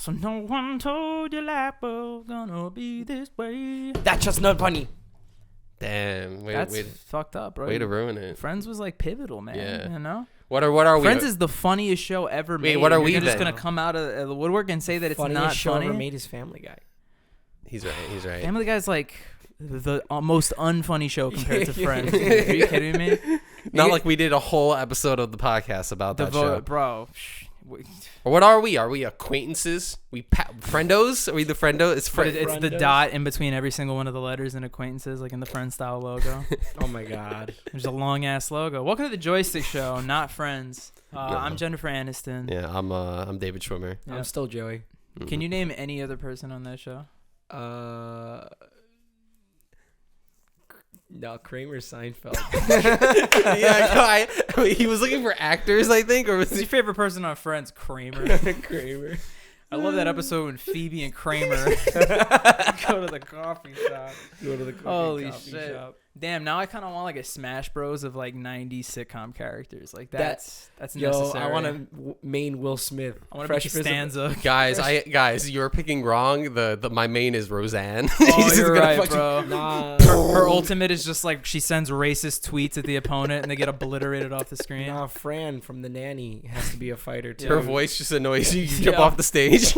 also, no one told you life was gonna be this way. That's just not funny. Damn, That's fucked up, bro. Way to ruin it. Friends was like pivotal, man. Yeah. You know. What are we? Friends is the funniest show ever made. What are we You're just then? gonna come out of the woodwork and say that it's Funniest not show funny. ever made is Family Guy. He's right. Family Guy's like the most unfunny show compared to Friends. Are you kidding me? Not like we did a whole episode of the podcast about that show. Bro. Or what are we? Are we acquaintances? Friendos? Are we the friendo? It's the dot in between every single one of the letters and acquaintances, like in the Friend style logo. Oh my God. There's a long ass logo. Welcome to the Joystick Show, not Friends. No. I'm Jennifer Aniston. Yeah, I'm David Schwimmer. Yeah. I'm still Joey. Can you name any other person on that show? No, Kramer Seinfeld. Yeah, he was looking for actors, I think, or was Who's your favorite person on Friends? Kramer. Kramer. I love that episode when Phoebe and Kramer go to the coffee shop. Holy shit. Shop. Damn, now I kind of want like a Smash Bros of like 90s sitcom characters. Like that's Yo, necessary. I want a main Will Smith. I want to make a stanza. guys, you're picking wrong. The my main is Roseanne. Oh, you're right, bro. Nah. Her ultimate is just like she sends racist tweets at the opponent and they get obliterated off the screen. Nah, Fran from The Nanny has to be a fighter too. Her voice just annoys you. You jump off the stage.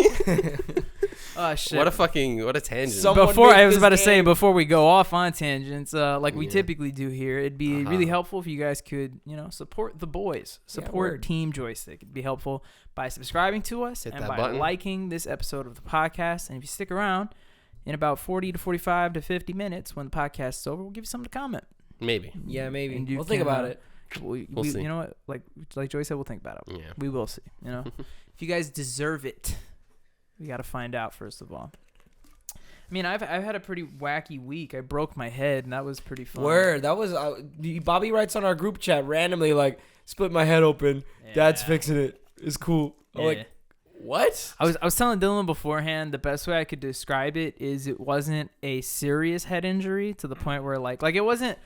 Oh shit. What a tangent. Before we go off on tangents, like we typically do here, it'd be really helpful if you guys could, support the boys, support Team Joystick. It'd be helpful by subscribing to us and by liking this episode of the podcast. And if you stick around, in about 40 to 45 to 50 minutes, when the podcast is over, we'll give you something to comment. Maybe. Yeah, maybe. We'll think about it. We'll see. You know what? Like Joy said, we'll think about it. Yeah. We will see. If you guys deserve it, we got to find out first of all. I mean, I've had a pretty wacky week. I broke my head, and that was pretty fun. Word. That was Bobby writes on our group chat randomly like, split my head open. Yeah. Dad's fixing it. It's cool. I'm like, what? I was telling Dylan beforehand, the best way I could describe it is it wasn't a serious head injury to the point where like it wasn't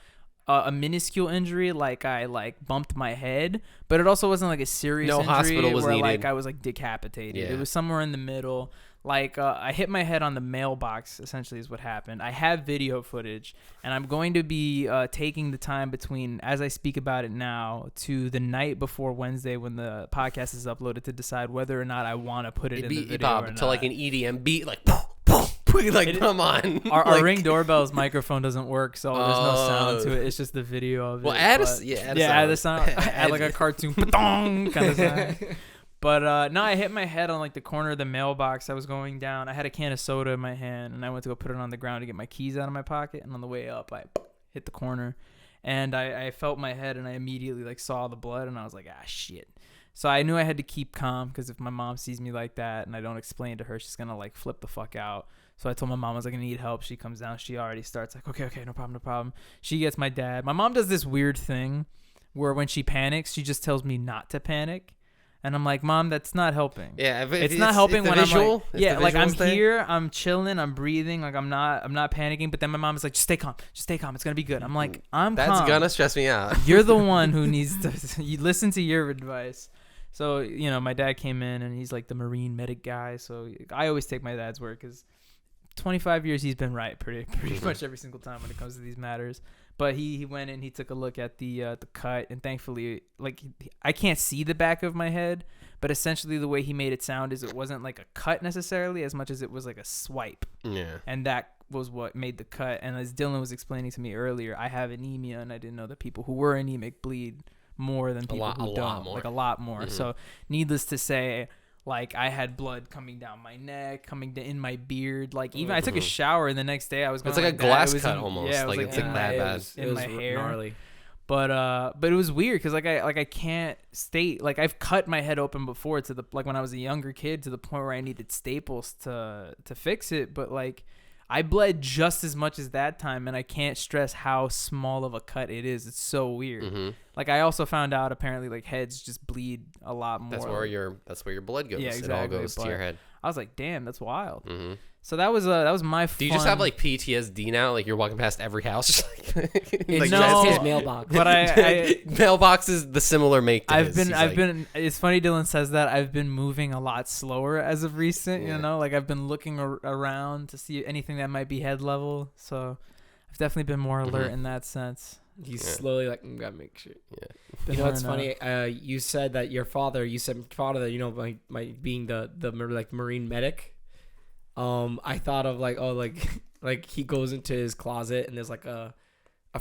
a minuscule injury like I bumped my head, but it also wasn't like a serious injury hospital was where needed. like I was like decapitated. Yeah. It was somewhere in the middle. Like I hit my head on the mailbox essentially is what happened. I have video footage and I'm going to be taking the time between as I speak about it now to the night before Wednesday when the podcast is uploaded to decide whether or not I want to put it in the video or not. To like an EDM beat like come on. Our Ring doorbell's microphone doesn't work, so there's no sound to it. It's just the video of it. Well, add the sound. Add like a cartoon kind of sound. But no, I hit my head on like the corner of the mailbox. I was going down. I had a can of soda in my hand, and I went to go put it on the ground to get my keys out of my pocket. And on the way up, I hit the corner, and I felt my head, and I immediately like saw the blood, and I was like, shit. So I knew I had to keep calm because if my mom sees me like that and I don't explain to her, she's gonna like flip the fuck out. So I told my mom I was like, I need help. She comes down. She already starts like, okay, no problem. She gets my dad. My mom does this weird thing where when she panics, she just tells me not to panic. And I'm like, Mom, that's not helping. Yeah, it's not helping when visual, I'm like, like I'm here, I'm chilling, I'm breathing, like I'm not panicking. But then my mom is like, just stay calm, it's gonna be good. I'm like, calm. That's gonna stress me out. You're the one who needs to. You listen to your advice. So my dad came in and he's like the Marine medic guy. So I always take my dad's word because 25 years he's been right pretty much every single time when it comes to these matters. But he went in, he took a look at the cut, and thankfully, like I can't see the back of my head, but essentially the way he made it sound is it wasn't like a cut necessarily as much as it was like a swipe. Yeah. And that was what made the cut. And as Dylan was explaining to me earlier, I have anemia, and I didn't know that people who were anemic bleed more than people who don't. Like a lot more. Mm-hmm. So needless to say, like I had blood coming down my neck, in my beard. Like even I took a shower, and the next day I was going. It's like a glass cut almost. Yeah, it was like it's like that bad in my hair. Gnarly. But it was weird because I can't state like I've cut my head open before to the like when I was a younger kid to the point where I needed staples to fix it. But like I bled just as much as that time, and I can't stress how small of a cut it is. It's so weird. Mm-hmm. Like I also found out apparently like heads just bleed a lot more. That's where your blood goes. Yeah, exactly. It all goes to your head. I was like, damn, that's wild. Mm-hmm. So that was my fun. Do you just have like PTSD now? Like you're walking past every house, just like, It's No. just his mailbox. But I mailboxes the similar make to his. I've been. It's funny Dylan says that. I've been moving a lot slower as of recent. Yeah. You know, like I've been looking around to see anything that might be head level. So I've definitely been more alert in that sense. He's slowly like, gotta make sure. Been You know what's learning, funny? You said that your father. You said father that my being the like marine medic. I thought of like like he goes into his closet and there's like a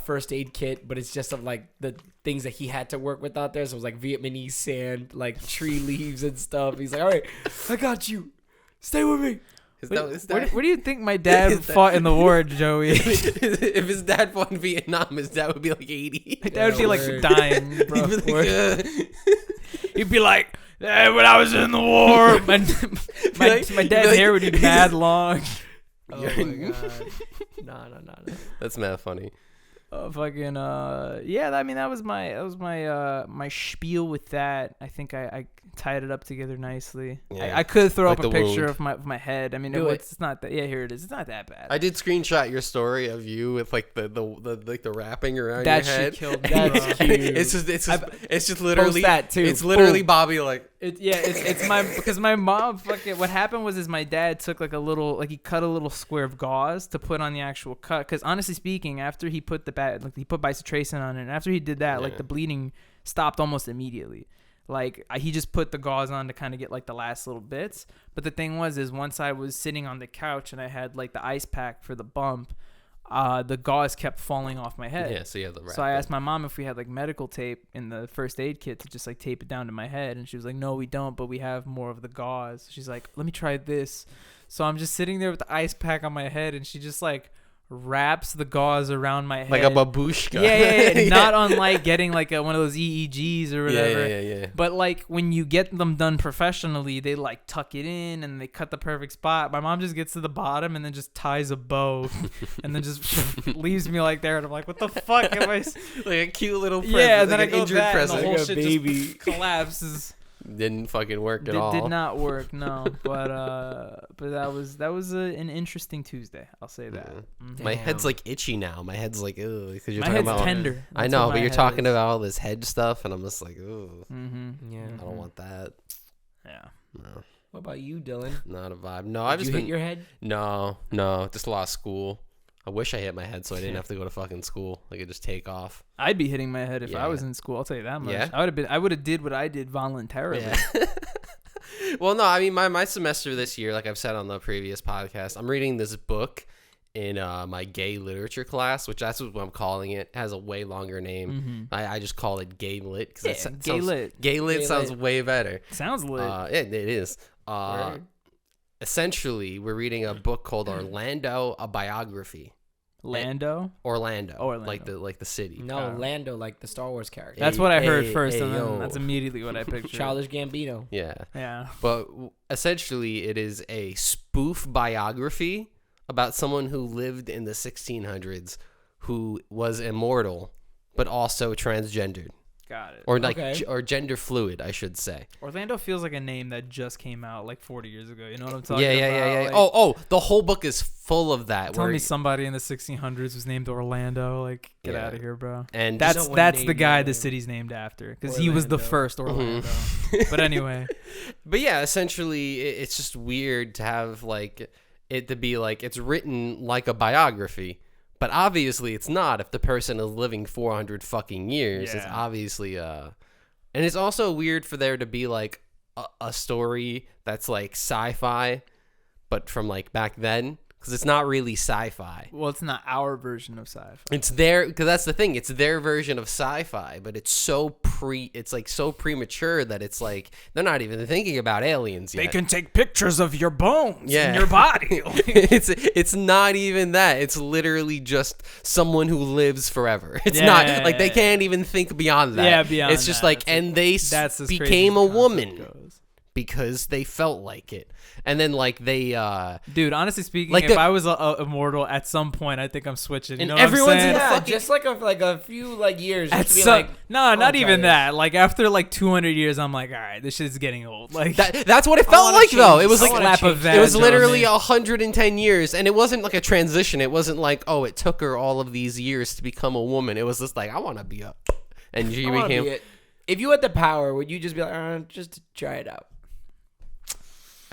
first aid kit, but it's just of like the things that he had to work with out there. So it was like Vietnamese sand, like tree leaves and stuff. He's like, all right, I got you. Stay with me. Where do you think my dad fought in the war, Joey? If his dad fought in Vietnam, his dad would be like 80. My dad would be like dying, bro. He'd be like, He'd be like, hey, when I was in the war, my dad's hair would be mad long. Oh my god. No. That's mad funny. Fucking yeah. I mean, that was my spiel with that. I think I tied it up together nicely. Yeah. I could throw Like up a the picture wound. of my head. I mean, Do it's not that. Yeah, here it is. It's not that bad. I did screenshot your story of you with like the wrapping around That your head. shit killed me. That's bro. cute. It's just literally that too. It's literally Boom. Bobby like It's my because my mom fucking what happened was my dad took like a little he cut a little square of gauze to put on the actual cut because honestly speaking after he put he put bisotracin on it and after he did that like the bleeding stopped almost immediately. Like he just put the gauze on to kind of get like the last little bits. But the thing was once I was sitting on the couch and I had like the ice pack for the bump, the gauze kept falling off my head. yeah. So you have the wrap. So I asked my mom if we had like medical tape in the first aid kit to just like tape it down to my head. And she was like, no, we don't, but we have more of the gauze. She's like, let me try this. So I'm just sitting there with the ice pack on my head and she just like wraps the gauze around my head. like a babushka. Yeah. Not unlike getting like one of those EEGs or whatever. Yeah. But like when you get them done professionally, they like tuck it in and they cut the perfect spot. My mom just gets to the bottom and then just ties a bow and then just leaves me like there. And I'm like, what the fuck am I? Like a cute little present. Yeah, and then like I an go injured that and present. the whole Like a shit baby. just collapses. Didn't fucking work at all. Did not work, no. But that was an interesting Tuesday. I'll say that. My Damn. head's like itchy now. My head's like, ugh. Because you're My talking head's about tender. I That's know, what but my you're head talking is. about all this head stuff, and I'm just like, ugh. Yeah. I don't want that. Yeah. No, What about you, Dylan? not a vibe. No, I've Did just you been. hit your head? No, just lost school. I wish I hit my head so I didn't have to go to fucking school. I could just take off. I'd be hitting my head if Yeah. I was in school. I'll tell you that much. Yeah? I would have did what I did voluntarily. Yeah. Well, no, I mean my semester this year, like I've said on the previous podcast, I'm reading this book in my gay literature class, which that's what I'm calling it. It has a way longer name. I just call it gay lit because gay lit. Gay lit Gay sounds lit. way better. Sounds lit. It is. Essentially, we're reading a book called Orlando, a biography. Lando. Orlando, Oh, Orlando. like the city. No, Lando, like the Star Wars character. That's what I heard Hey, first, hey, and yo. then that's immediately what I pictured. Childish Gambino. Yeah. Yeah. But essentially, it is a spoof biography about someone who lived in the 1600s who was immortal, but also transgendered. Got it. Or like Okay. or gender fluid, I should say. Orlando feels like a name that just came out like 40 years ago. You know what I'm talking Yeah. about? Like, Oh, the whole book is full of that. tell where- me somebody in the 1600s was named Orlando. Like, get Yeah. out of here, bro. and No That's one the named guy Orlando. the city's named after because he was the Orlando. first Orlando. But anyway, But yeah, essentially, it's just weird to have like it to be like it's written like a biography, but obviously it's not. If the person is living 400 fucking years, it's Yeah. obviously and it's also weird for there to be like a story that's like sci-fi, but from like back then. Because it's not really sci-fi. well, it's not our version of sci-fi. It's their, because that's the thing. It's their version of sci-fi, but it's so it's like so premature that it's like they're not even thinking about aliens yet. They can take pictures of your bones Yeah. and your body. it's not even that. It's literally just someone who lives forever. It's not like they can't even think beyond that. Yeah, beyond It's just that. like, and they That's as crazy became as a the concept woman. goes. because they felt like it. And then like they Dude, honestly speaking, like if I was a immortal at some point, I think I'm switching. You and know what I'm everyone's saying? in the Yeah, fucking- just like a few like years. At Just to be some, like, no, not try even this. that. Like after like 200 years, I'm like, all right, this shit's getting old. Like that's what it felt wanna like though. change It was this. like I wanna slap a change veg it was on literally me. 110 years, and it wasn't like a transition. It wasn't like, oh, it took her all of these years to become a woman. It was just like, I want to be a, and she I wanna became. be it. If you had the power, would you just be like, just to try it out?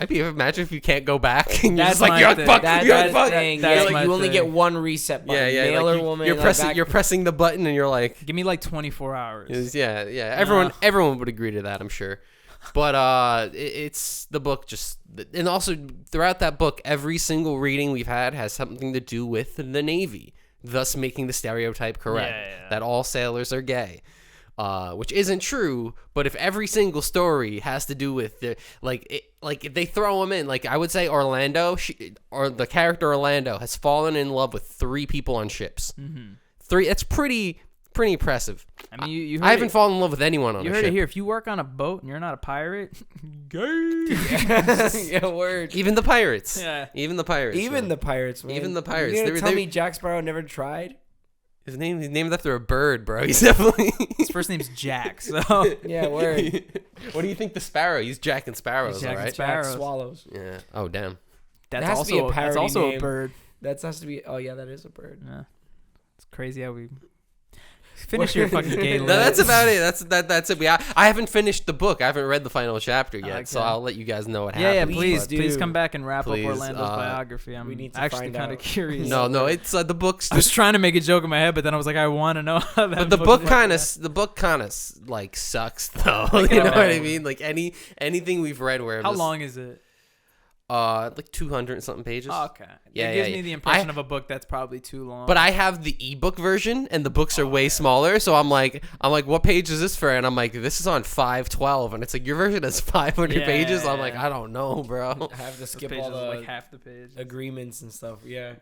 Imagine if you can't go back and you're That's just like, my you're thing. fuck, That's you're the fuck. thing. That's Yeah, my you only thing. get one reset button. Yeah, Male like or woman. You're like pressing, back- you're pressing the button, and you're like, give me like 24 hours. yeah. Everyone would agree to that, I'm sure. But it's the book just, and also throughout that book, every single reading we've had has something to do with the Navy, thus making the stereotype correct Yeah. that all sailors are gay. Which isn't true, but if every single story has to do with the if they throw them in, like I would say Orlando, or the character Orlando has fallen in love with 3 people on ships. Mm-hmm. 3, that's pretty impressive. I mean, you heard I haven't it, fallen in love with anyone on you a heard ship. it here. If you work on a boat and you're not a pirate, gay. Yeah, word. Even the pirates. Yeah. Even the pirates. Even man. the pirates, man. Even the pirates. You They gonna were- tell they- me Jack Sparrow never tried? He's named after a bird, bro. He's definitely. His first name's Jack. So Yeah, word. What do you think the sparrow? He's Jack and Sparrows, He's Jack all and right? Sparrows. Jack Swallows. Yeah. Oh damn. that's has to be a also parody a name. bird. That has to be. Oh yeah, that is a bird. Yeah. It's crazy how we finish your fucking gay No, list. that's about it. That's it. I haven't finished the book. I haven't read the final chapter yet, so Okay. I'll let you guys know what Yeah, happens. please, but- please do. come back and wrap Please, up Orlando's biography. I'm we need to actually find kind of out. curious. No, it's the book's. I was trying to make a joke in my head, but then I was like, I want to know how that. But the book book kind of like sucks though. I You can know what I imagine. mean? Like anything we've read where I'm How just- long is it? like 200 and something pages. Oh, okay. Yeah, it gives yeah, me yeah. the impression of a book that's probably too long. But I have the ebook version, and the books are way smaller. So I'm like, what page is this for? And I'm like, this is on 512, and it's like your version is 500 Yeah. pages. I'm like, I don't know, bro. I have to Those skip pages all are the like half the page. agreements and stuff. Yeah.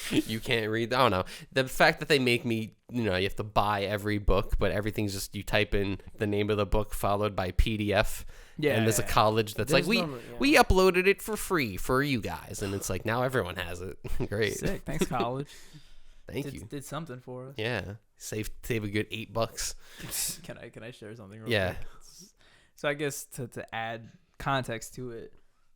You can't read. I don't know. The fact that they make me, you have to buy every book, but everything's just you type in the name of the book followed by PDF. Yeah. And there's a college that's There's like normally- yeah. we uploaded it for free for you guys, and it's like now everyone has it. Great, Sick. Thanks, college. thank you. Did something for us. Yeah, save a good $8. Can I share something? Real Yeah. quick? So I guess to add context to it,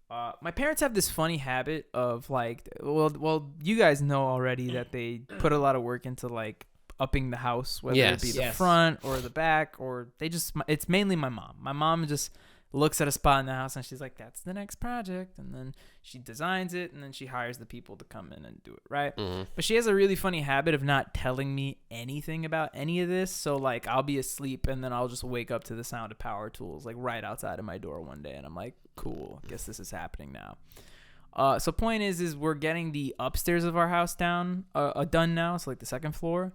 my parents have this funny habit of like, well, you guys know already that they put a lot of work into like upping the house, whether it be Yes. the Yes. front or the back, or it's mainly my mom. My mom just looks at a spot in the house and she's like, that's the next project, and then she designs it, and then she hires the people to come in and do it, right? But she has a really funny habit of not telling me anything about any of this. So like I'll be asleep and then I'll just wake up to the sound of power tools like right outside of my door one day, and I'm like, cool, I guess this is happening now. So point is we're getting the upstairs of our house done now, so like the second floor.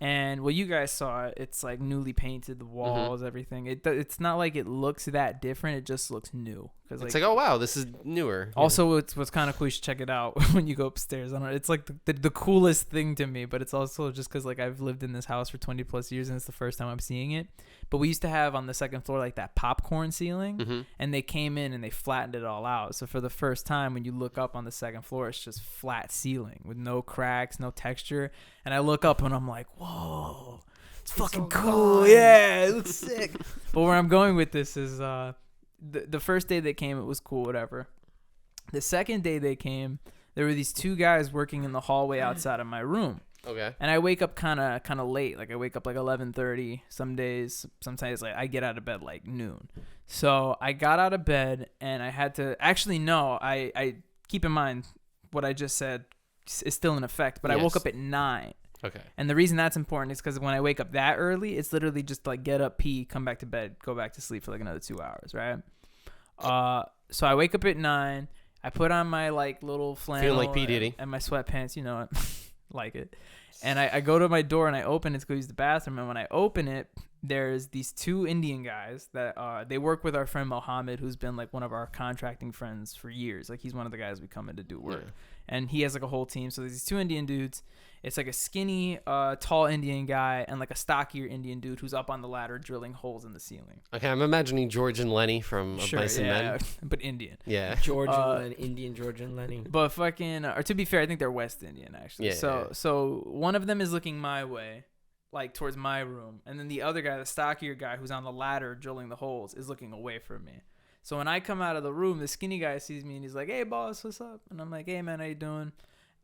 And well, you guys saw it. It's like newly painted, the walls, everything. It's not like it looks that different. It just looks new. Cause It's like, oh wow, this is newer. also, what's kind of cool. You should check it out when you go upstairs. I don't know. It's like the coolest thing to me, but it's also just because like I've lived in this house for 20 plus years and it's the first time I'm seeing it. But we used to have on the second floor like that popcorn ceiling, and they came in and they flattened it all out. So for the first time, when you look up on the second floor, it's just flat ceiling with no cracks, no texture. And I look up and I'm like, whoa, it's fucking cool. Yeah, it looks sick. But where I'm going with this is the first day they came, it was cool, whatever. The second day they came, there were these two guys working in the hallway outside of my room. Okay. And I wake up kind of late. Like I wake up like 11:30 some days. Sometimes like I get out of bed like noon. So I got out of bed and I had to actually no. I keep in mind what I just said is still in effect. But I woke Yes. up at 9. Okay. And the reason that's important is because when I wake up that early, it's literally just like get up, pee, come back to bed, go back to sleep for like another 2 hours, right? So I wake up at 9. I put on my like little flannel like P. Diddy. and my sweatpants, you know it, like it. And I go to my door and I open it to go use the bathroom. And when I open it, there's these two Indian guys that they work with our friend Mohammed, who's been like one of our contracting friends for years. Like he's one of the guys we come in to do work. Yeah. And he has like a whole team. So there's these two Indian dudes. It's like a skinny, tall Indian guy and like a stockier Indian dude who's up on the ladder drilling holes in the ceiling. Okay, I'm imagining George and Lenny from Mice and Men. But Indian. Yeah. George and Lenny, Indian George and Lenny. But fucking, or to be fair, I think they're West Indian actually. Yeah, So one of them is looking my way, like towards my room, and then the other guy, the stockier guy who's on the ladder drilling the holes, is looking away from me. So when I come out of the room, the skinny guy sees me and he's like, "Hey, boss, what's up?" And I'm like, "Hey, man, how you doing?"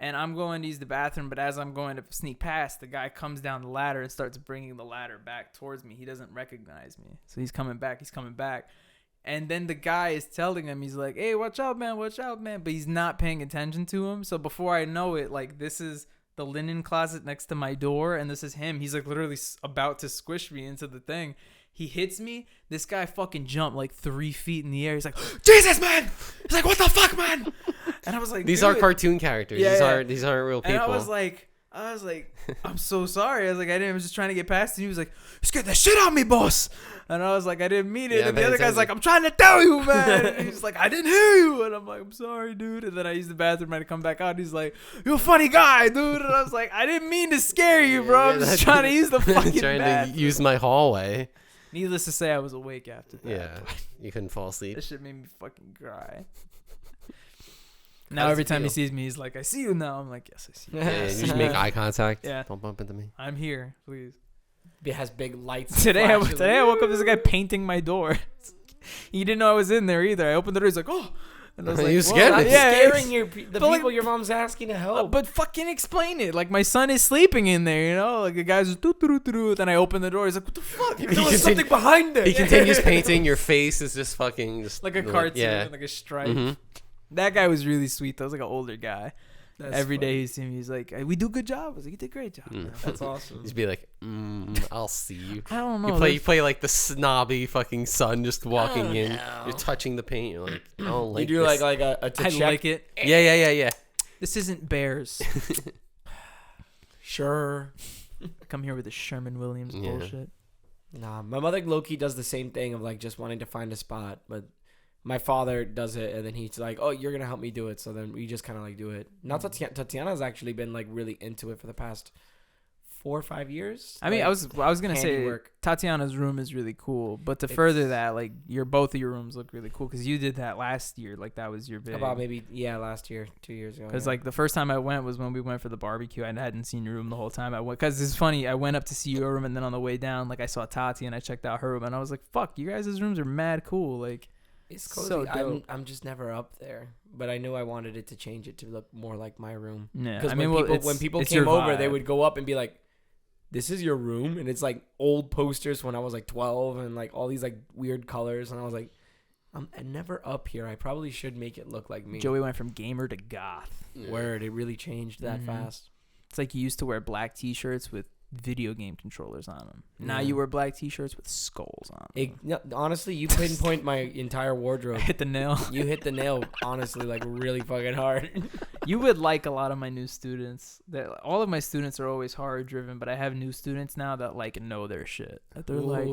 And I'm going to use the bathroom, but as I'm going to sneak past, the guy comes down the ladder and starts bringing the ladder back towards me. He doesn't recognize me. So he's coming back. And then the guy is telling him, he's like, "Hey, watch out, man. But he's not paying attention to him. So before I know it, like, this is the linen closet next to my door, and this is him. He's, like, literally about to squish me into the thing. He hits me. This guy fucking jumped, like, 3 feet in the air. He's like, "Jesus, man!" He's like, "What the fuck, man?" And I was like, these "Dude." are cartoon characters. These aren't real people. And I was like, "I'm so sorry." I was like, I was just trying to get past it. And he was like, "You scared the shit out of me, boss." And I was like, "I didn't mean it." Yeah, and the man, other guy's like, "I'm trying to tell you, man." And he's like, "I didn't hear you." And I'm like, "I'm sorry, dude." And then I used the bathroom and I come back out. And he's like, "You're a funny guy, dude." And I was like, "I didn't mean to scare you, bro. I'm just trying to use the fucking trying bathroom." to use my hallway. Needless to say, I was awake after that. Yeah, you couldn't fall asleep. This shit made me fucking cry. Now every time he sees me, he's like, "I see you now." I'm like, "Yes, I see you." Yeah, you should make eye contact. Yeah. Don't bump into me. I'm here, please. It has big lights. Today I woke up, this guy painting my door. He didn't know I was in there either. I opened the door. He's like, "Oh." And I was like, You scared me. Yeah, scaring the but people your mom's asking to help. but fucking explain it. Like, my son is sleeping in there, you know? Like, the guy's just doo-doo-doo-doo. Then I open the door. He's like, "What the fuck?" There was something behind it. He continues painting. Your face is just fucking just like a cartoon, Yeah. like a stripe. Mm-hmm. That guy was really sweet. That was like an older guy. That's Every funny. day he's seeing me. He's like, "Hey, we do a good job." I was like, "You did a great job." bro." That's awesome. Just be like, I'll see you. I don't know. You play like the snobby fucking son just walking in. know. You're touching the paint. You're like, I don't like You do this. like a I check. like it. Yeah. This isn't Bears. Sure. Come here with the Sherman Williams Yeah. bullshit. Nah, my mother low-key does the same thing of like just wanting to find a spot, but my father does it, and then he's like, "Oh, you're gonna help me do it." So then we just kind of like do it. Now Tatiana's actually been like really into it for the past 4 or 5 years. I mean, Like, I was gonna say handiwork. Tatiana's room is really cool, but to further that, like both of your rooms look really cool because you did that last year. Like, that was your big. About maybe last year, 2 years ago. Because yeah. like the first time I went was when we went for the barbecue. I hadn't seen your room the whole time. I went because it's funny. I went up to see your room, and then on the way down, like I saw Tati, and I checked out her room, and I was like, "Fuck, you guys' rooms are mad cool." Like, It's cozy. so dope. I'm just never up there, but I knew I wanted it to change it to look more like my room. yeah. Because I mean, when people it's came your over, they vibe. would go up and be like, "This is your room," and it's like old posters when I was like 12 and like all these like weird colors, and I was like, I'm never up here. I probably should make it look like me. Joey went from gamer to goth. Word, it really changed that Mhm. fast. It's like you used to wear black T-shirts with video game controllers on them. Now Yeah. you wear black T-shirts with skulls on them. No, honestly, you pinpoint my entire wardrobe. Hit the nail. You hit the nail, honestly, like really fucking hard. You would like a lot of my new students. All of my students are always horror driven, but I have new students now that like know their shit. That they're like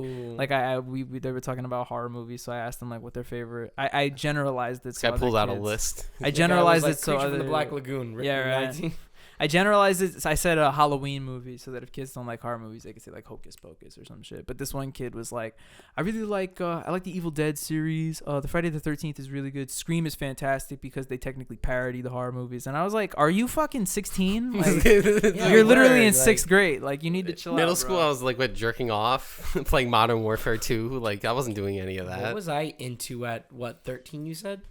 they were talking about horror movies, so I asked them like what their favorite. I generalized it. This guy pulled out a list. I generalized like it so Creature from other. the Black Lagoon. Yeah, right. 19. I generalized it. I said a Halloween movie so that if kids don't like horror movies, they could say like Hocus Pocus or some shit. But this one kid was like, I really like I like the Evil Dead series. The Friday the 13th is really good. Scream is fantastic because they technically parody the horror movies. And I was like, are you fucking 16? Like, Yeah, you're literally word, in sixth grade. Like, you need to chill out. Middle school, bro. I was like, jerking off, playing Modern Warfare 2. Like, I wasn't doing any of What that. was I into at 13? You said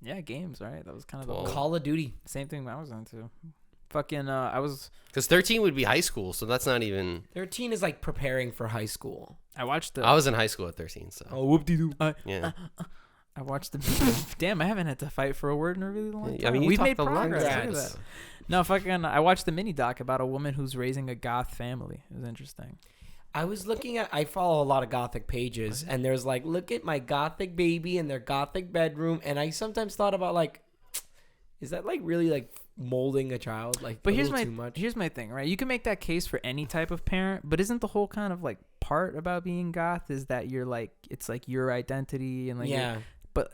Yeah, games, right? That was kind of the Well, Call of Duty. same thing I was into. Fucking, I was. Because 13 would be high school, so that's not even. 13 is like preparing for high school. I watched the. I was in high school at 13, so. whoop-de-doo. Yeah. I watched the. Damn, I haven't had to fight for a word in a really long time. I mean, We've talked made a lot. progress. Look at Congrats. that. No, fucking. I watched the mini doc about a woman who's raising a goth family. It was interesting. I was looking at, I follow a lot of gothic pages, and there's like, look at my gothic baby in their gothic bedroom, and I sometimes thought about like, is that like really like molding a child like But a here's little too much? here's my thing, right? You can make that case for any type of parent, but isn't the whole kind of like part about being goth is that you're like it's like your identity and like yeah. but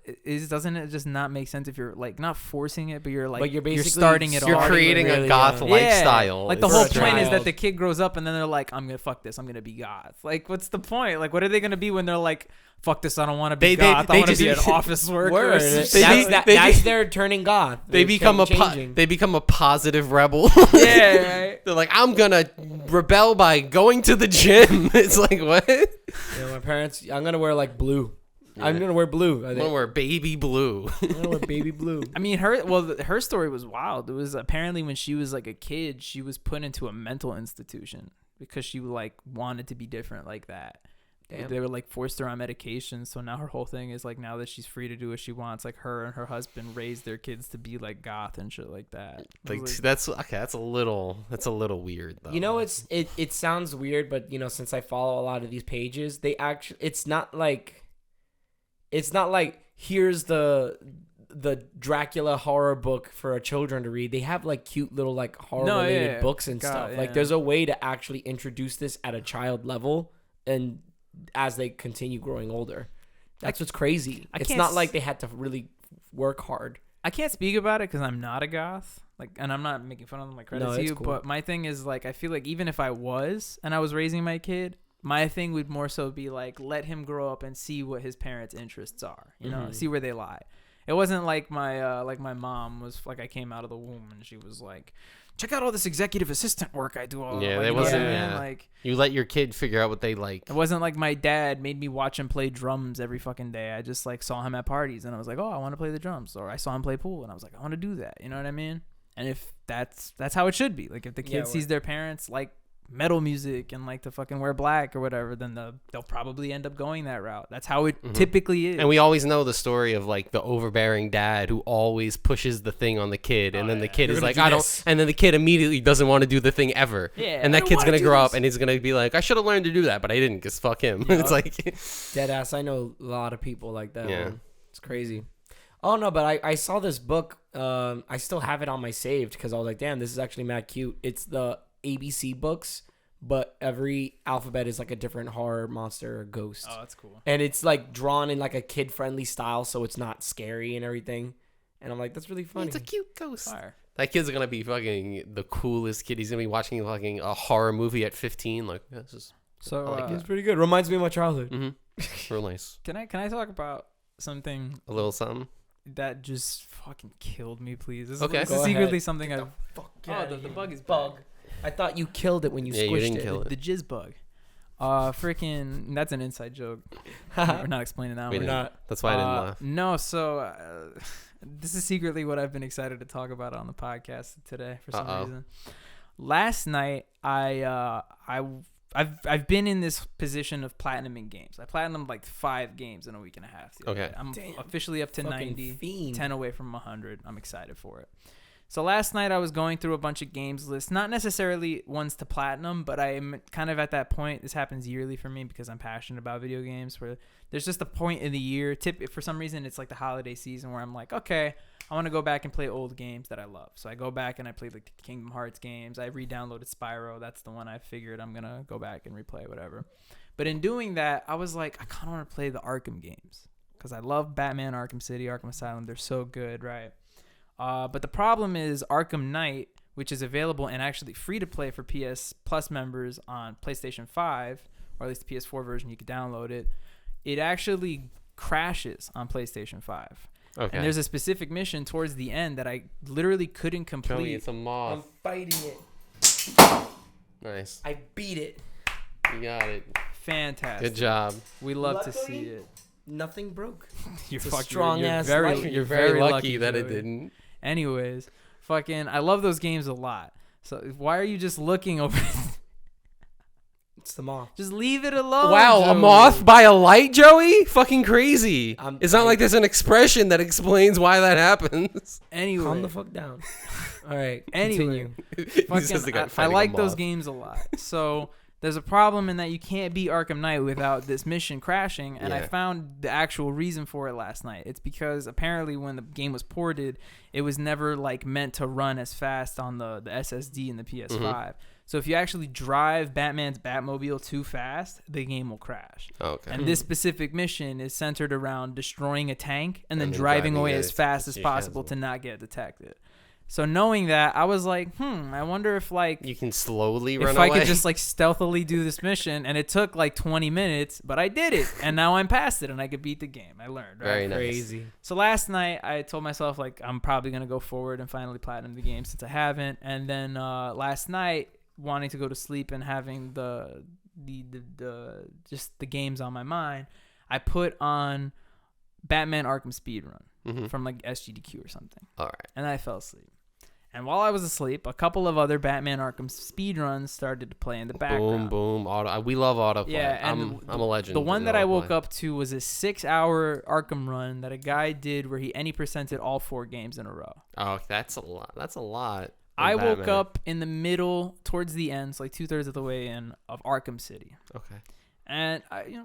doesn't it just not make sense if you're like not forcing it, but you're like, But you're basically starting it You're off. creating a really goth young. lifestyle. Like the It's whole true. point is that child. the kid grows up and then they're like, I'm gonna fuck this, I'm gonna be goth. Like, what's the point? Like, what are they gonna be when they're like, fuck this, I don't want to be goth. I want to be an office worker. Word. They- That's their turning goth. They They're become changing. they become a positive rebel. Yeah, right. They're like, I'm gonna rebel by going to the gym. It's like, what? My parents. I'm gonna wear like blue. I'm Yeah. gonna wear blue. I I'm think. gonna wear baby blue. I'm gonna wear baby blue. I mean, her story was wild. It was apparently when she was like a kid, she was put into a mental institution because she like wanted to be different like that. Damn. They were like forced her on medication. So now her whole thing is like, now that she's free to do what she wants, like her and her husband raised their kids to be like goth and shit like that. Like that's okay. That's a little weird though. You know, it sounds weird, but you know, since I follow a lot of these pages, they actually it's not like here's the Dracula horror book for children to read. They have like cute little like horror related books and stuff. yeah. Like there's a way to actually introduce this at a child level and as they continue growing older. That's what's crazy. It's not like they had to really work hard. I can't speak about it because I'm not a goth. Like, and I'm not making fun of them like credit to it's you. cool. But my thing is like, I feel like even if I was and I was raising my kid, my thing would more so be like, let him grow up and see what his parents' interests are. You know, see where they lie. It wasn't like my mom was like, I came out of the womb and she was like, check out all this executive assistant work I do. All Yeah, like, that you know what I wasn't. mean? Yeah. Like, You let your kid figure out what they like. it wasn't like my dad made me watch him play drums every fucking day. I just like saw him at parties and I was like, oh, I want to play the drums. Or I saw him play pool and I was like, I want to do that. You know what I mean? And if that's how it should be. Like if the kid sees their parents like metal music and like to fucking wear black or whatever, then they'll probably end up going that route. That's how it typically is. And we always know the story of like the overbearing dad who always pushes the thing on the kid, and then the kid is like, I don't, and then the kid immediately doesn't want to do the thing ever. Yeah, and I that don't kid's wanna gonna do grow this. up and he's gonna be like, I should have learned to do that, but I didn't, cause fuck him. It's like, Dead ass. I know a lot of people like that. Yeah. Man. It's crazy. Oh no, but I saw this book. I still have it on my saved because I was like, damn, this is actually mad cute. It's the ABC books, but every alphabet is like a different horror monster or ghost. Oh, that's cool. And it's like drawn in like a kid friendly style, so it's not scary and everything. And I'm like, that's really funny. it's a cute ghost. Fire. That kid's gonna be fucking the coolest kid. He's gonna be watching fucking a horror movie at 15. Like, this is So I like It's pretty good. Reminds me of my childhood. real nice. can I talk about something A little something. that just fucking killed me, please? This Okay. is Go secretly ahead. something I've. The bug is bug. I thought you killed it when you Yeah, squished you didn't it. kill it. The jizz bug. Freaking, that's an inside joke. We're not explaining that We one. didn't. That's why I didn't laugh. No, so this is secretly what I've been excited to talk about on the podcast today for some reason. Last night, I've been in this position of platinuming games. I platinumed like 5 games in a week and a half. Okay. I'm officially up to Fucking 90, fiend. 10 away from 100. I'm excited for it. So last night I was going through a bunch of games lists, not necessarily ones to platinum, but I'm kind of at that point. This happens yearly for me because I'm passionate about video games, where there's just a point in the year. For some reason, it's like the holiday season where I'm like, okay, I want to go back and play old games that I love. So I go back and I play like the Kingdom Hearts games. I re-downloaded Spyro. That's the one I figured I'm going to go back and replay, whatever. But in doing that, I was like, I kind of want to play the Arkham games because I love Batman, Arkham City, Arkham Asylum. They're so good, right? But the problem is Arkham Knight, which is available and actually free to play for PS Plus members on PlayStation 5, or at least the PS4 version, you can download it. It actually crashes on PlayStation 5. Okay. And there's a specific mission towards the end that I literally couldn't complete. Joey, it's a I'm moth. fighting it. Nice. I beat it. You got it. Fantastic. Good job. We love to Luckily, see it. Nothing broke. You're It's a fucking strong-ass very, light. You're very lucky that it Joey. didn't. Anyways, fucking, I love those games a lot. So why are you just looking over? It's the moth. Just leave it alone. Wow, a Joey. moth by a light, Joey? Fucking crazy. It's not I- like there's an expression that explains why that happens. Anyway, Calm the fuck down. All right. Anyway. Continue. He says the guy I fighting a like those moth. games a lot. So there's a problem in that you can't beat Arkham Knight without this mission crashing, and I Yeah. found the actual reason for it last night. It's because apparently when the game was ported, it was never like meant to run as fast on the SSD in the PS5. So if you actually drive Batman's Batmobile too fast, the game will crash. Okay. And this specific mission is centered around destroying a tank and then driving away as fast as possible to not get detected. So knowing that, I was like, I wonder if like you can slowly run away. If I could just like stealthily do this mission, and it took like 20 minutes, but I did it, and now I'm past it, and I could beat the game. I learned. Right? Very nice. Crazy. So last night, I told myself like I'm probably gonna go forward and finally platinum the game since I haven't. And then last night, wanting to go to sleep and having the just the games on my mind, I put on Batman Arkham Speedrun from like SGDQ or something. All right. And I fell asleep. And while I was asleep, a couple of other Batman Arkham speedruns started to play in the background. Boom, boom, auto. We love autoplay. Yeah, and I'm a legend. The one that I woke up to was a 6-hour Arkham run that a guy did where he any percented all 4 games in a row. Oh, that's a lot. That's a lot. I woke up in the middle, towards the end, so like 2/3 of the way in, of Arkham City. Okay. And I,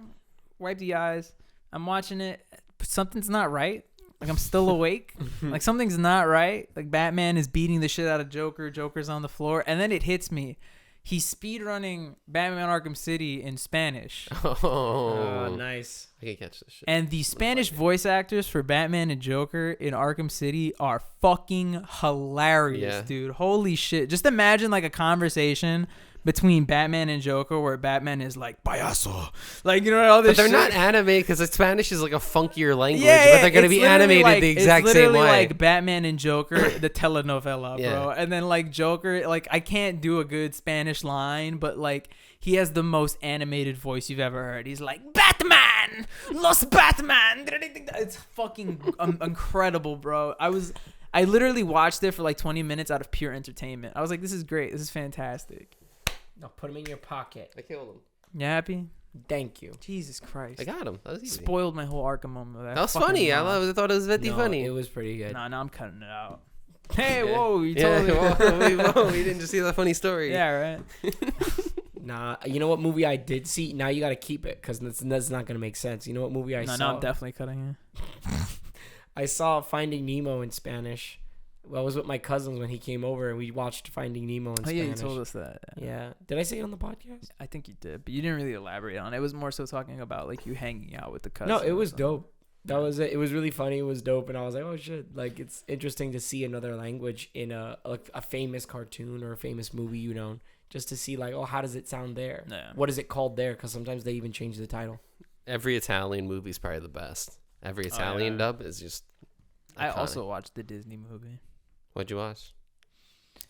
wiped the eyes. I'm watching it. But something's not right. Like, I'm still awake. Like, something's not right. Like, Batman is beating the shit out of Joker. Joker's on the floor. And then it hits me. He's speedrunning Batman Arkham City in Spanish. Oh, nice. I can catch this shit. And the Spanish voice actors for Batman and Joker in Arkham City are fucking hilarious, dude. Holy shit. Just imagine, like, a conversation between Batman and Joker where Batman is like payaso, like, all this. But they're shit. not animated because Spanish is like a funkier language. But they're gonna be animated like, the exact same way. It's literally like Batman and Joker, the telenovela, bro. And then like Joker, like I can't do a good Spanish line, but like he has the most animated voice you've ever heard. He's like Batman, Los Batman. It's fucking incredible, bro. I literally watched it for like 20 minutes out of pure entertainment. I was like, this is great. This is fantastic. Now put him in your pocket. I killed him. You happy? Thank you. Jesus Christ. I got him. That was easy. Spoiled my whole Arkham moment. That was funny. I thought it was very funny. It was pretty good. Nah, I'm cutting it out. Hey, whoa, you totally... Whoa, we didn't just see that funny story. Yeah, right? Nah, you know what movie I did see? Now you got to keep it because that's not going to make sense. You know what movie I saw? No, I'm definitely cutting it. I saw Finding Nemo in Spanish. Well, I was with my cousins when he came over, and we watched Finding Nemo in Spanish. Oh, yeah, you told us that. Yeah. Did I say it on the podcast? I think you did, but you didn't really elaborate on it. It was more so talking about, like, you hanging out with the cousins. No, it was dope. That was it. It was really funny. It was dope, and I was like, oh, shit. Like, it's interesting to see another language in a famous cartoon or a famous movie, just to see, like, oh, how does it sound there? Yeah. What is it called there? Because sometimes they even change the title. Every Italian movie is probably the best. Every Italian dub is just iconic. I also watched the Disney movie. What'd you watch?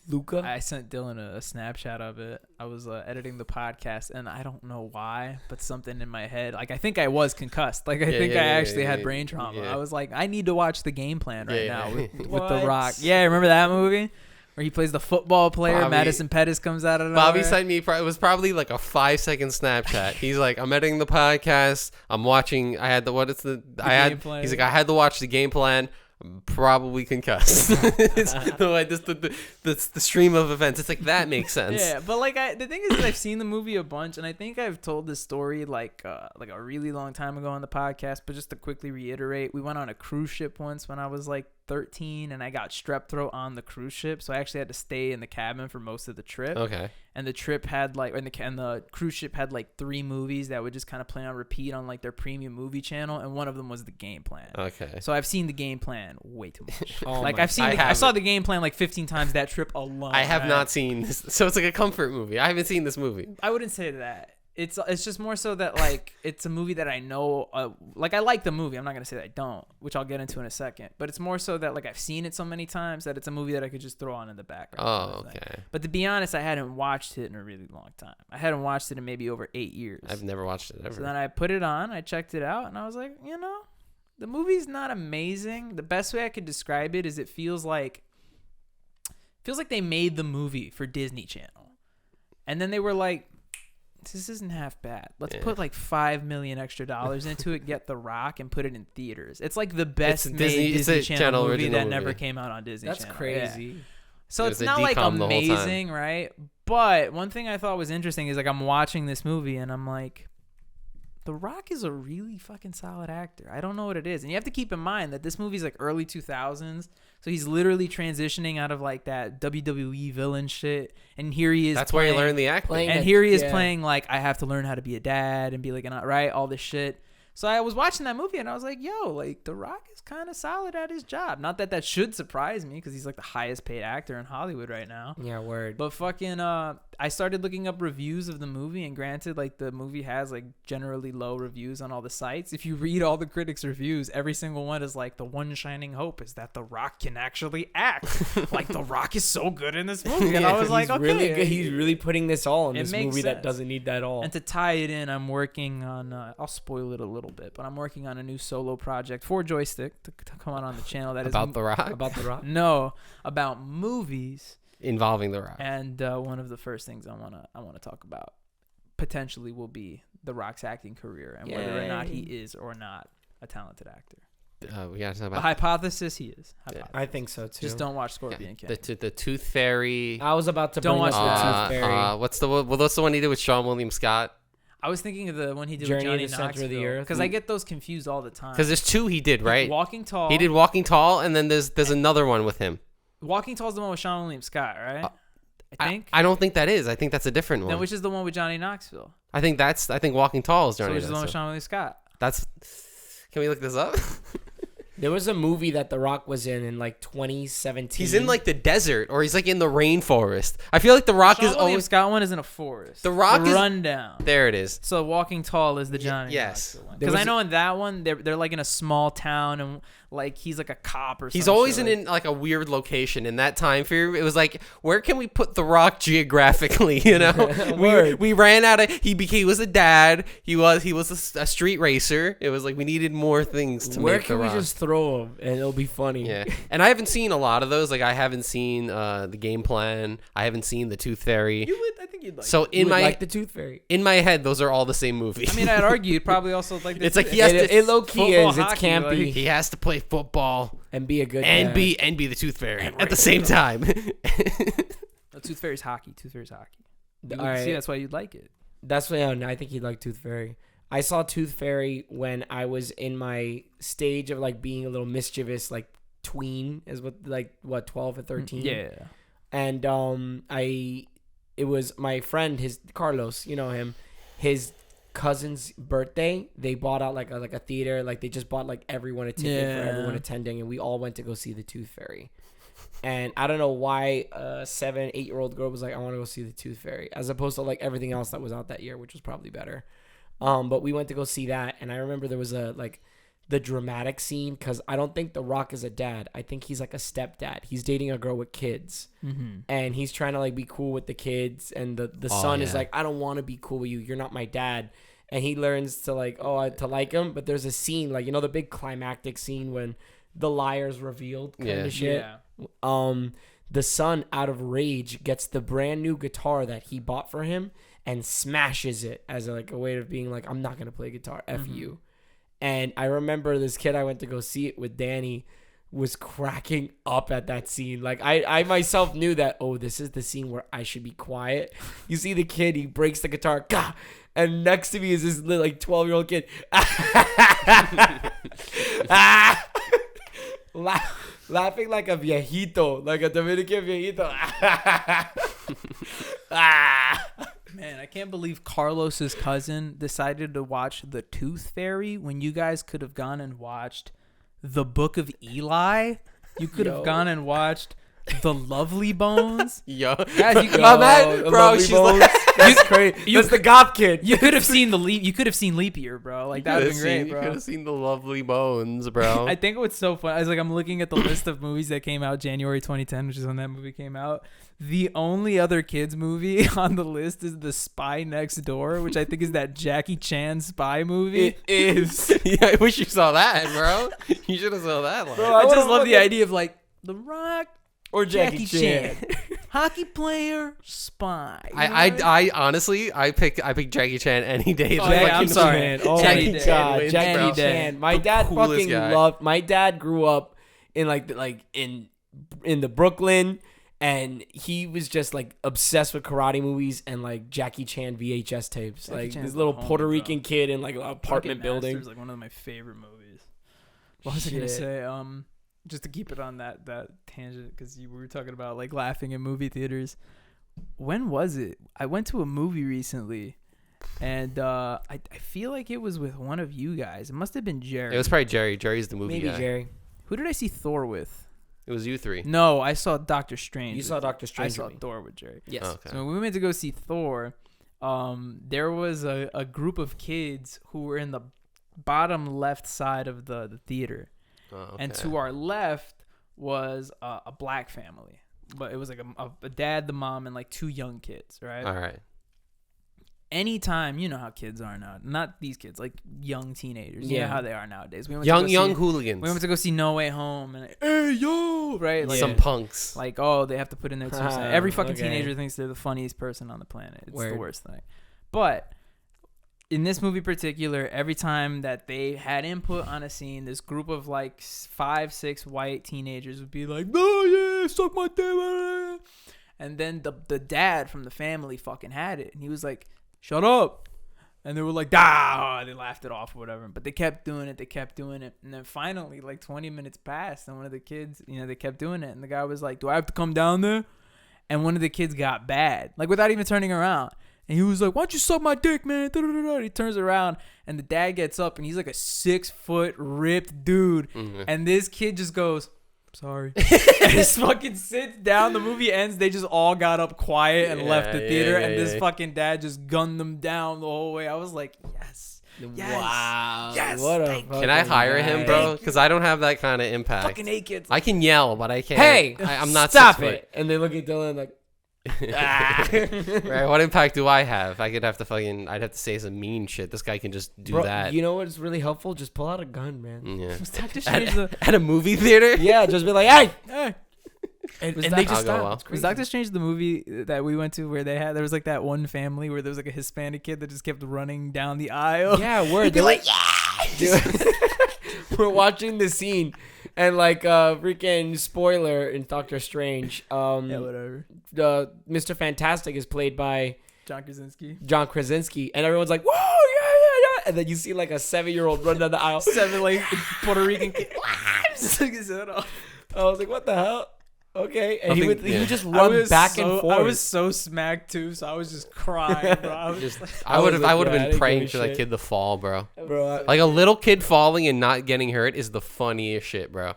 Luca? I sent Dylan a Snapchat of it. I was editing the podcast, and I don't know why, but something in my head, like I think I was concussed. Like I think I actually had brain trauma. Yeah. I was like, I need to watch The Game Plan right now with The What? Rock. Yeah, remember that movie where he plays the football player? Madison Pettis comes out of nowhere. Bobby sent me. It was probably like a 5-second Snapchat. He's like, I'm editing the podcast. I'm watching. I had the Game Plan. He's like, I had to watch The Game Plan. I'm probably concussed. It's the stream of events. It's like that makes sense. Yeah, but like the thing is that I've seen the movie a bunch, and I think I've told this story like a really long time ago on the podcast. But just to quickly reiterate, we went on a cruise ship once when I was like 13, and I got strep throat on the cruise ship, so I actually had to stay in the cabin for most of the trip. Okay. And the trip had like, and the cruise ship had like 3 movies that would just kind of play on repeat on like their premium movie channel, and one of them was The Game Plan. Okay. So I've seen The Game Plan way too much. I I saw The Game Plan like 15 times that trip alone. I have not seen this, so it's like a comfort movie. I haven't seen this movie. I wouldn't say that. It's just more so that like it's a movie that I know. Like I like the movie. I'm not gonna say that I don't, which I'll get into in a second. But it's more so that like I've seen it so many times that it's a movie that I could just throw on in the background. Oh, okay. But to be honest, I hadn't watched it in a really long time. I hadn't watched it in maybe over 8 years. I've never watched it ever. So then I put it on. I checked it out, and I was like, the movie's not amazing. The best way I could describe it is it feels like they made the movie for Disney Channel, and then they were like, this isn't half bad. Let's put like $5 million extra into it, get The Rock, and put it in theaters. It's like the best Disney Channel movie that never came out on Disney Channel. That's crazy. Yeah. So it's not like amazing, right? But one thing I thought was interesting is like I'm watching this movie and I'm like, The Rock is a really fucking solid actor. I don't know what it is. And you have to keep in mind that this movie's like early 2000s. So he's literally transitioning out of like that WWE villain shit. And here he is. That's where you learn the acting. And here he is playing like, I have to learn how to be a dad and be like, right? All this shit. So I was watching that movie and I was like, yo, like The Rock is kind of solid at his job. Not that that should surprise me because he's like the highest paid actor in Hollywood right now. Yeah, word. But fucking, I started looking up reviews of the movie, and granted, like the movie has like generally low reviews on all the sites. If you read all the critics' reviews, every single one is like, the one shining hope is that The Rock can actually act. Like The Rock is so good in this movie, and I was like, okay, really good. He's really putting this all in this movie sense. that doesn't need that all. And to tie it in, I'm working on. I'll spoil it a little bit, but I'm working on a new solo project for Joystick to come out on the channel. That About is The Rock? About The Rock? No, about movies. Involving The Rock. And one of the first things I wanna talk about potentially will be The Rock's acting career and whether or not he is or not a talented actor. We gotta talk A about hypothesis, he is. Hypothesis. I think so too. Just don't watch Scorpion King. the Tooth Fairy. I was about to Don't bring watch up the Tooth Fairy. What's the one he did with Sean William Scott? I was thinking of the one he did Journey with to Johnny the Center of the Knoxville Earth. because I get those confused all the time. Because there's two he did, right? Walking Tall. He did Walking Tall, and then there's another one with him. Walking Tall is the one with Sean William Scott, right? I think. I don't think that is. I think that's a different one. Then which is the one with Johnny Knoxville? I think Walking Tall is Johnny. So which is the one with Knoxville. Sean William Scott? That's. Can we look this up? There was a movie that The Rock was in like 2017. He's in like the desert, or he's like in the rainforest. I feel like The Rock Sean is William always. Scott one is in a forest. The Rock is Rundown. There it is. So Walking Tall is the Johnny. Yes. Because I know in that one they're like in a small town and like he's like a cop or something. He's always in like a weird location. In that time period, it was like, where can we put The Rock geographically? You know, we ran out of. He was a dad. He was a street racer. It was like we needed more things to Where make can The we Rock. just throw him and it'll be funny? Yeah, and I haven't seen a lot of those. Like I haven't seen the Game Plan. I haven't seen the Tooth Fairy. I think you'd like. So it. in my like the Tooth Fairy. in my head, those are all the same movie. I mean, I'd argue you'd probably also like. It's like he has to. It low key football, is. It's hockey, campy like- He has to play football and be a good and dad. be the Tooth Fairy at the same time. No, Tooth Fairy's hockey. Tooth Fairy's hockey. You All would right. See, that's why you'd like it. That's why I think he'd like Tooth Fairy. I saw Tooth Fairy when I was in my stage of like being a little mischievous, like tween, is what 12 or 13. Yeah. And it was my friend, his Carlos, you know him, his cousin's birthday. They bought out like a theater, like they just bought like everyone a ticket for everyone attending, and we all went to go see the Tooth Fairy. And I don't know why a 7-8-year-old girl was like, I want to go see the Tooth Fairy, as opposed to like everything else that was out that year, which was probably better. But we went to go see that, and I remember there was the dramatic scene, because I don't think The Rock is a dad. I think he's like a stepdad. He's dating a girl with kids, and he's trying to like be cool with the kids, and the son is like, I don't want to be cool with you. You're not my dad. And he learns to like, to like him. But there's a scene, like, you know, the big climactic scene when the liar's revealed kind of shit. Yeah. The son, out of rage, gets the brand new guitar that he bought for him and smashes it as a way of being like, I'm not gonna play guitar, F you. And I remember this kid I went to go see it with, Danny, was cracking up at that scene. Like I myself knew that, oh, this is the scene where I should be quiet. You see the kid, he breaks the guitar, gah, and next to me is this like 12-year-old kid. Laughing like a viejito, like a Dominican viejito. Man, I can't believe Carlos's cousin decided to watch The Tooth Fairy when you guys could have gone and watched The Book of Eli. You could have gone and watched The Lovely Bones. Yo, Guys, you could, my man, bro, she's like, that's crazy. That's the goth kid. you could have seen Leap Year, bro. Like that would have been great, You bro. could have seen The Lovely Bones, bro. I think what's so fun, I was like, I'm looking at the list of movies that came out January 2010, which is when that movie came out. The only other kids movie on the list is The Spy Next Door, which I think is that Jackie Chan spy movie. It is. Yeah, I wish you saw that, bro. You should have saw that one. Bro, I just love the idea of like The Rock or Jackie Chan. hockey player, spy. I honestly, I pick Jackie Chan any day. Oh, yeah, I'm sorry. Chan. Oh Jackie my Chan god, wins, Jackie bro. Chan. My The dad coolest fucking guy. loved. My dad grew up in in the Brooklyn, And he was just like obsessed with karate movies and like Jackie Chan VHS tapes. Jackie Like Chan's this little the homie, Puerto bro. Rican kid in like an apartment building. It's like one of my favorite movies. What was I gonna say? Just to keep it on that tangent, because we were talking about like laughing in movie theaters. When was it? I went to a movie recently, and I feel like it was with one of you guys. It must have been Jerry. It was probably Jerry. Jerry's the movie Maybe guy. Jerry. Who did I see Thor with? It was you three. No, I saw Doctor Strange. You saw Doctor Strange. I saw with me. Thor with Jerry. Yes. Oh, okay. So when we went to go see Thor, there was a group of kids who were in the bottom left side of the theater. Oh, okay. And to our left was a black family. But it was like a dad, the mom, and like 2 young kids, right? All right. Anytime, you know how kids are now. Not these kids, like young teenagers. You Yeah. know how they are nowadays. We went Young hooligans. We went to go see No Way Home. And hey, yo! Right? Like, Some punks. like, oh, they have to put in their 2 cents. Every fucking Okay. teenager thinks they're the funniest person on the planet. It's the Word. worst thing. But in this movie particular, every time that they had input on a scene, this group of like 5, 6 white teenagers would be like, "Oh yeah, suck my dick," and then the dad from the family fucking had it, and he was like, "Shut up," and they were like, "Ah," they laughed it off or whatever, but they kept doing it, and then finally, like 20 minutes passed, and one of the kids, they kept doing it, and the guy was like, "Do I have to come down there?" And one of the kids got bad, like without even turning around. And he was like, "Why don't you suck my dick, man?" And he turns around, and the dad gets up, and he's like a 6-foot ripped dude. Mhm. And this kid just goes, "Sorry." And just fucking sits down. The movie ends. They just all got up quiet and left the theater. And this fucking dad just gunned them down the whole way. I was like, yes. Yes. Wow. Yes. What a Thank Can I hire him, bro? Because I don't have that kind of impact. Fucking A kids. I can yell, but I can't. Hey, I'm not stop 6 foot. it. And they look at Dylan like, Right? What impact do I have? I'd have to say some mean shit. This guy can just do bro, that. you know what's really helpful? Just pull out a gun, man. Yeah. Was Dr. Strange the... At a movie theater? Yeah, just be like, hey. Hey. And Was they that- just I'll go stop. well. It's Was crazy. Doctor Strange the movie that we went to where there was like that one family where there was like a Hispanic kid that just kept running down the aisle? Yeah, word. He'd be They're like, We're watching the scene, and like freaking spoiler in Doctor Strange, yeah, whatever. Mr. Fantastic is played by John Krasinski. John Krasinski, and everyone's like, "Whoa, yeah!" And then you see like a 7-year-old run down the aisle. 7 like Puerto Rican kid. Just took his head off. I was like, "What the hell?" Okay, and he Nothing- would yeah. just I run was back so- and forth. I was so smacked too, so I was just crying, bro. I was just like, I would have I was like, been I didn't praying give a for that shit. kid to fall, bro. bro. Like a little kid falling and not getting hurt is the funniest shit, bro.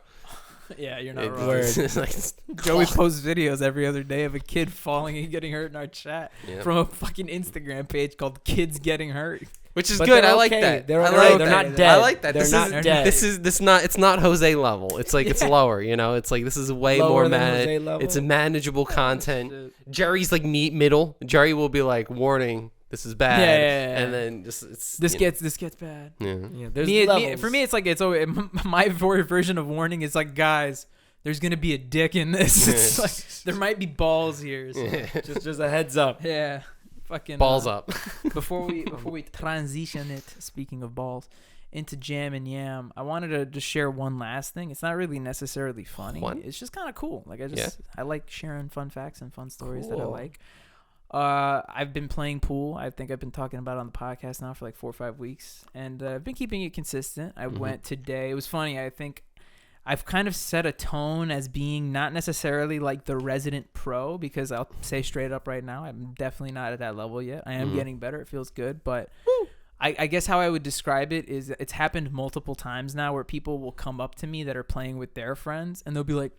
yeah, you're not It- wrong. Word. it's like, Joey posts videos every other day of a kid falling and getting hurt in our chat yeah. from a fucking Instagram page called Kids Getting Hurt. Which is But good. they're I like okay. that. They're I okay. like They're that. not dead. I like that. They're This not is dead. it's not Jose level. It's like it's lower, you know. It's like this is way Lower more than Jose level? It's a manageable content. Shit. Jerry's like middle. Jerry will be like, warning, this is bad. Yeah. And then just it's This you gets bad. know, Yeah, there's Me, levels. for me, it's like my version of warning is like, guys, there's gonna be a dick in this. It's like there might be balls here. So. yeah. just a heads up. Yeah, fucking Balls up. Before we transition it, speaking of balls, into Jam and Yam, I wanted to just share one last thing. It's not really necessarily funny. What? It's just kind of cool. Like Yeah. I like sharing fun facts and fun stories that I Cool. like. I've been playing pool. I think I've been talking about it on the podcast now for like 4 or 5 weeks, and I've been keeping it consistent. I Mhm. went today. It was funny. I think I've kind of set a tone as being not necessarily like the resident pro, because I'll say straight up right now, I'm definitely not at that level yet. I am Mhm. getting better. It feels good, but I guess how I would describe it is it's happened multiple times now where people will come up to me that are playing with their friends, and they'll be like,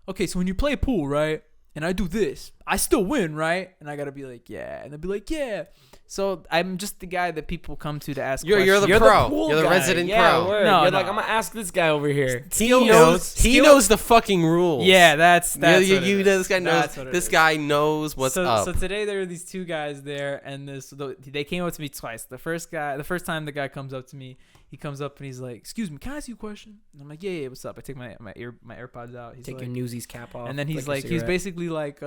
okay, so when you play pool, right, and I do this, I still win, right? And I got to be like, yeah. And they'll be like, yeah. So I'm just the guy that people come to ask You're questions. the pro. pool You're the guy. resident yeah, pro. Word. No, You're no. like, I'm gonna ask this guy over here. He knows the fucking rules. Yeah, that's You, what it is. this guy knows. That's what it This is. guy knows what's up. So today there were these 2 guys there, and they came up to me twice. The first time the guy comes up to me, he comes up and he's like, "Excuse me, can I ask you a question?" And I'm like, "Yeah, what's up?" I take my AirPods out. He's Take like, your Newsies cap off. and then he's like, he was basically like,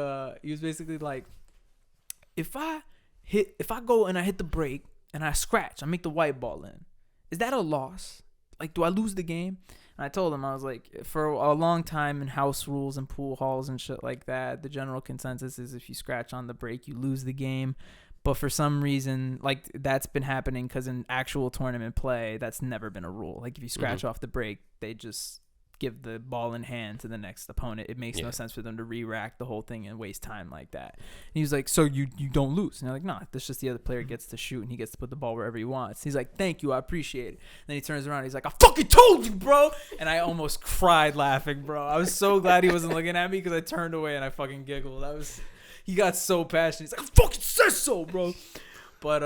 if I go and I hit the brake and I scratch, I make the white ball in, is that a loss? Like, do I lose the game? And I told him, I was like, for a long time in house rules and pool halls and shit like that, the general consensus is if you scratch on the break, you lose the game. But for some reason, like, that's been happening because in actual tournament play, that's never been a rule. Like, if you scratch off the break, they just give the ball in hand to the next opponent. It makes no sense for them to re-rack the whole thing and waste time like that. And he was like, so you don't lose. And I'm like, no, that's just the other player gets to shoot and he gets to put the ball wherever he wants. He's like, thank you, I appreciate it. Then he turns around, he's like, I fucking told you, bro. And I almost cried laughing, bro. I was so glad he wasn't looking at me because I turned away and I fucking giggled. He got so passionate. He's like, I fucking said so, bro. But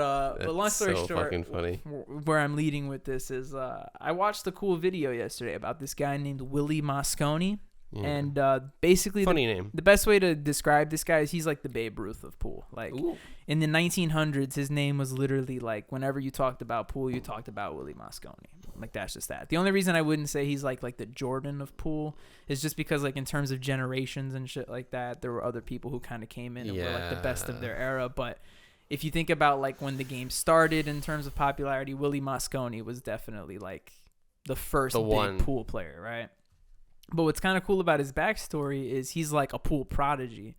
long story short, fucking funny. Where I'm leading with this is I watched a cool video yesterday about this guy named Willie Mosconi. Yeah. And basically, funny name. The best way to describe this guy is he's like the Babe Ruth of pool. Like, in the 1900s, his name was literally like whenever you talked about pool, you talked about Willie Mosconi. Like, that's just that. The only reason I wouldn't say he's like the Jordan of pool is just because, like, in terms of generations and shit like that, there were other people who kind of came in and were like the best of their era. But if you think about like when the game started in terms of popularity, Willie Mosconi was definitely like the first big pool player, right? But what's kind of cool about his backstory is he's like a pool prodigy.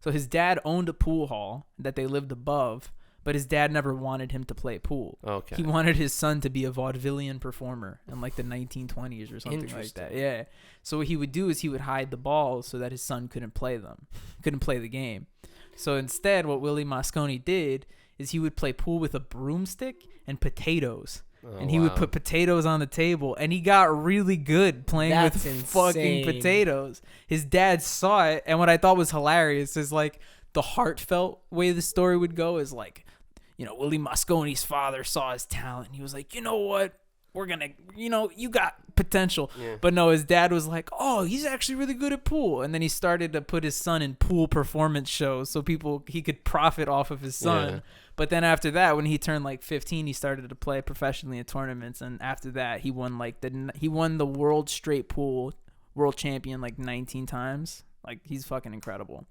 So his dad owned a pool hall that they lived above, but his dad never wanted him to play pool. Okay. He wanted his son to be a vaudevillian performer in like the 1920s or something like that. Yeah. So what he would do is he would hide the balls so that his son couldn't play the game. So instead, what Willie Mosconi did is he would play pool with a broomstick and potatoes. And he would put potatoes on the table, and he got really good playing with fucking potatoes. His dad saw it, and what I thought was hilarious is like the heartfelt way the story would go is like, you know, Willie Mosconi's father saw his talent. He was like, you know what? We're going to, you know, you got potential. Yeah. But no, his dad was like, oh, he's actually really good at pool. And then he started to put his son in pool performance shows so he could profit off of his son. Yeah. But then after that, when he turned like 15, he started to play professionally in tournaments. And after that, he won the world straight pool world champion like 19 times. Like, he's fucking incredible.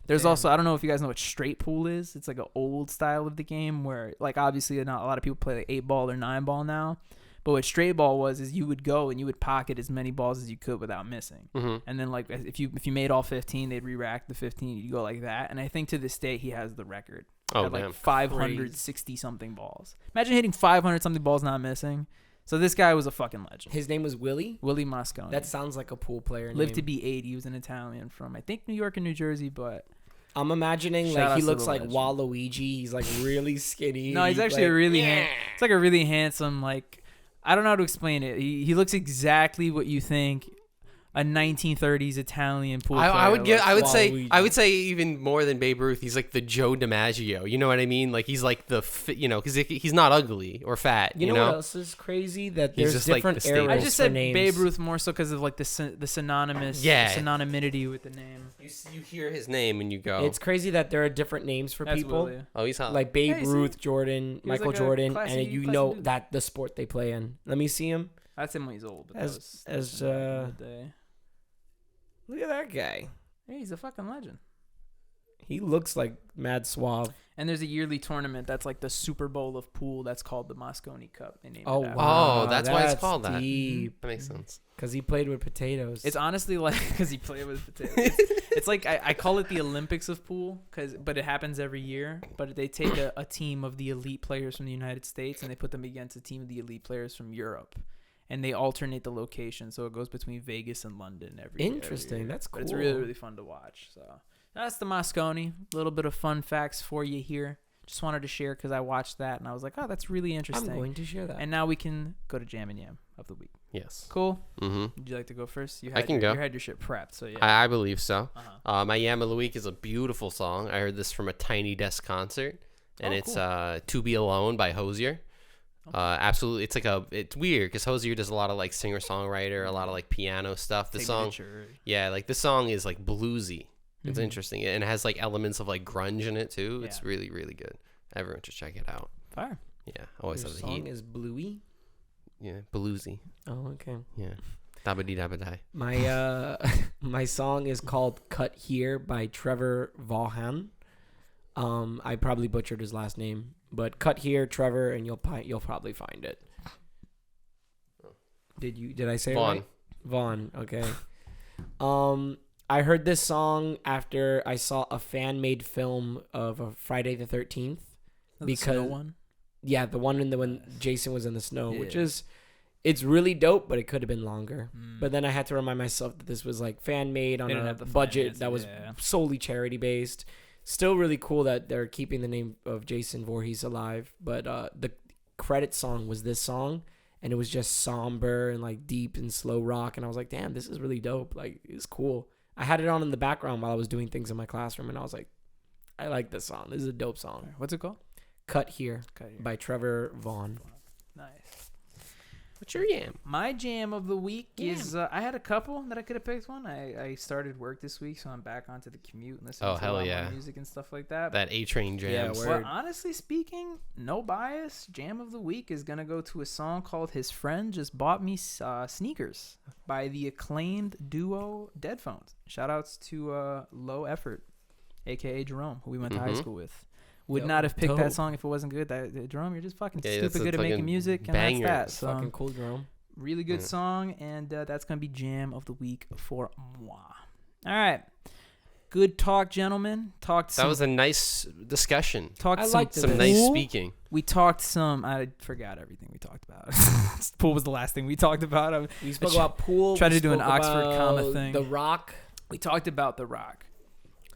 There's also, I don't know if you guys know what straight pool is. It's like an old style of the game where, like, obviously not a lot of people play like 8-ball or 9-ball now. But what straight ball is you would go and you would pocket as many balls as you could without missing. Mm-hmm. And then, like, if you made all 15, they'd re-rack the 15. You'd go like that. And I think to this day, he has the record. Oh, at like 560-something balls. Imagine hitting 500-something balls not missing. So this guy was a fucking legend. His name was Willie? Willie Mosconi. That sounds like a pool player Lived to be 80. He was an Italian from, I think, New York and New Jersey, but I'm imagining like he looks like Waluigi. He's like really skinny. No, he's actually it's like a really handsome, like, I don't know how to explain it. He looks exactly what you think a 1930s Italian pool player. I would say even more than Babe Ruth. He's like the Joe DiMaggio. You know what I mean? Like, he's like the because he's not ugly or fat. You know what else is crazy? That there's different eras. I just said names. Babe Ruth more so because of like the synonymity with the name. You hear his name and you go. It's crazy that there are different names for people. Willie. Oh, he's hot. Like Babe Ruth, Jordan, Michael like Jordan, and you know that the sport they play in. Let me see him. That's him when he's old. Look at that guy. Hey, he's a fucking legend. He looks like mad suave. And there's a yearly tournament that's like the Super Bowl of pool that's called the Mosconi Cup. They named it wow. Oh, that's why it's called that. Deep. That makes sense. Because he played with potatoes. It's honestly like because he played with potatoes. It's like I call it the Olympics of pool but it happens every year. But they take a team of the elite players from the United States and they put them against a team of the elite players from Europe. And they alternate the location, so it goes between Vegas and London every Interesting. Every year. That's cool. But it's really, really fun to watch. So that's the Mosconi. A little bit of fun facts for you here. Just wanted to share because I watched that and I was like, oh, that's really interesting. I'm going to share that. And now we can go to Jam and Yam of the week. Yes. Cool. Mm-hmm. Would you like to go first? I can go. You had your shit prepped, so yeah. I believe so. Uh-huh. My Yam of the week is a beautiful song. I heard this from a Tiny Desk concert, and it's cool. To Be Alone by Hozier. Absolutely, it's weird because Hozier does a lot of like singer songwriter, a lot of like piano stuff. The song is like bluesy. It's interesting, and it has like elements of like grunge in it too. It's really, really good. Everyone should check it out. Fire. Yeah, always have the heat. Song is bluey. Yeah, bluesy. Oh, okay. Yeah, dabba-dee dabba-die. My song is called "Cut Here" by Trevor Vaughan. I probably butchered his last name. But cut here, Trevor, and you'll probably find it. Did I say it right? Vaughn. Okay. I heard this song after I saw a fan-made film of a Friday the 13th. Because one. Yeah, the one when Jason was in the snow, which is, it's really dope, but it could have been longer. But then I had to remind myself that this was like fan-made on a budget that was solely charity-based. Still really cool that they're keeping the name of Jason Voorhees alive. But the credit song was this song, and it was just somber and like deep and slow rock. And I was like, damn, this is really dope. Like, it's cool. I had it on in the background while I was doing things in my classroom, and I was like, I like this song. This is a dope song. What's it called? Cut Here by Trevor Vaughn. Nice. What's your jam? My jam of the week is I had a couple that I could have picked one. I started work this week, so I'm back onto the commute and listening to a lot more music and stuff like that. That A-Train jam. Yeah, well, honestly speaking, no bias. Jam of the week is gonna go to a song called "His Friend Just Bought Me Sneakers" by the acclaimed duo Deadphones. Shout outs to Low Effort, aka Jerome, who we went to high school with. Would not have picked that song if it wasn't good. Jerome, you're just fucking stupid good at making music, and banger. that's that. So, fucking cool, Jerome. Really good song, and that's gonna be jam of the week for moi. All right, good talk, gentlemen. That was a nice discussion. I liked some nice speaking. We talked some. I forgot everything we talked about. Pool was the last thing we talked about. We spoke about pool. Tried to do an Oxford comma thing. The Rock. We talked about The Rock.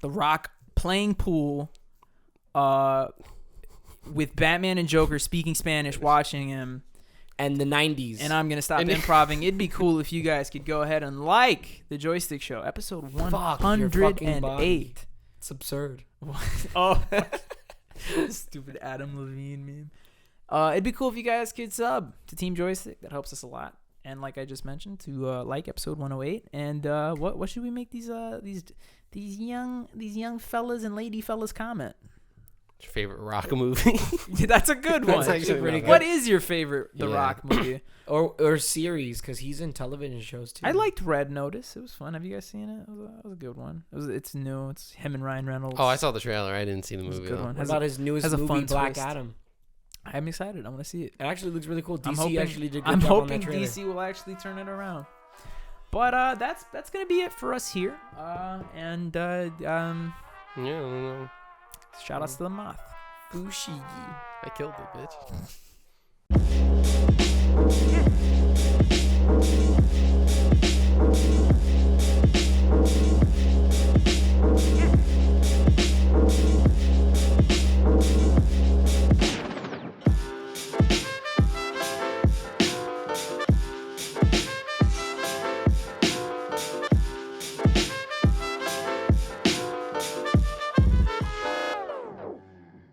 The Rock playing pool. With Batman and Joker speaking Spanish, watching him, and the 90s. And I'm gonna stop improving. It'd be cool if you guys could go ahead and like the Joystick Show, episode 108. It's absurd. Oh, stupid Adam Levine meme. It'd be cool if you guys could sub to Team Joystick. That helps us a lot. And like I just mentioned, to like episode 108. And what should we make these young fellas and lady fellas comment? Your favorite Rock movie? That's a good one. That's actually pretty good. What is your favorite Rock movie? or series? Because he's in television shows too. I liked Red Notice. It was fun. Have you guys seen it? It was a good one. It's new. It's him and Ryan Reynolds. Oh, I saw the trailer. I didn't see the movie. It's a good one. What about his newest movie, Black Adam? I'm excited. I want to see it. It actually looks really cool. DC actually did a good I'm job hoping on that trailer. DC will actually turn it around. But that's gonna be it for us here. Yeah. Shout outs to the Moth. Fushigi. I killed it, bitch.